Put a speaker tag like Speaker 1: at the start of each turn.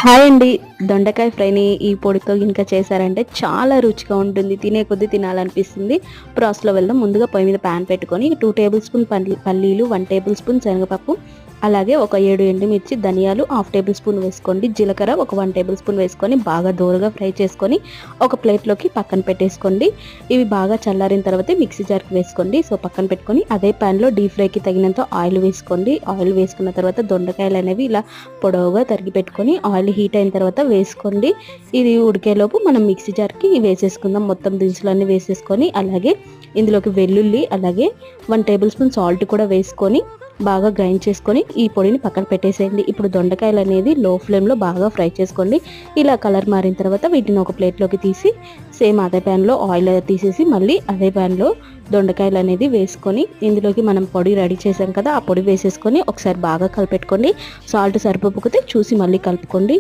Speaker 1: Hi అండి. దొండకాయ ఫ్రైని ఈ పొడితో గినక చేశారంటే చాలా రుచిగా ఉంటుంది. తినే కొద్దీ తినాలనిపిస్తుంది. ప్రాసెస్‌లో వెళ్దాం. ముందుగా పొయ్యి మీద పాన్ పెట్టుకొని 2 టేబుల్ స్పూన్ పల్లీలు, 1 టేబుల్ స్పూన్ శనగపప్పు, అలాగే ఒక 7 ఎండుమిర్చి, ధనియాలు హాఫ్ టేబుల్ స్పూన్ వేసుకోండి. జీలకర్ర ఒక 1 టేబుల్ స్పూన్ వేసుకొని బాగా దోరగా ఫ్రై చేసుకొని ఒక ప్లేట్‌లోకి పక్కన పెట్టేసుకోండి. ఇవి బాగా చల్లారిన తర్వాత మిక్సీ జార్‌కి వేసుకోండి. సో, పక్కన పెట్టుకొని అదే పాన్‌లో డీప్ ఫ్రైకి తగినంత ఆయిల్ వేసుకోండి. ఆయిల్ వేసుకున్న తర్వాత దొండకాయలు అనేవి ఇలా పొడవుగా తరిగి పెట్టుకొని ఆయిల్ హీట్ అయిన తర్వాత వేసుకోండి. ఇది ఉడికేలోపు మనం మిక్సీ జార్‌కి వేసేసుకుందాం. మొత్తం దినుసులన్నీ వేసేసుకొని అలాగే ఇందులోకి వెల్లుల్లి, అలాగే 1 టేబుల్ స్పూన్ సాల్ట్ కూడా వేసుకొని బాగా గ్రైండ్ చేసుకొని ఈ పొడిని పక్కన పెట్టేసేయండి. ఇప్పుడు దొండకాయలు అనేది లో ఫ్లేమ్‌లో బాగా ఫ్రై చేసుకోండి. ఇలా కలర్ మారిన తర్వాత వీటిని ఒక ప్లేట్‌లోకి తీసి సేమ్ అదే ప్యాన్‌లో ఆయిల్ తీసేసి మళ్ళీ అదే ప్యాన్‌లో దొండకాయలు అనేది వేసుకొని ఇందులోకి మనం పొడి రెడీ చేసాం కదా, ఆ పొడి వేసేసుకొని ఒకసారి బాగా కలిపెట్టుకోండి. సాల్ట్ సరిపోకపోతే చూసి మళ్ళీ కలుపుకోండి.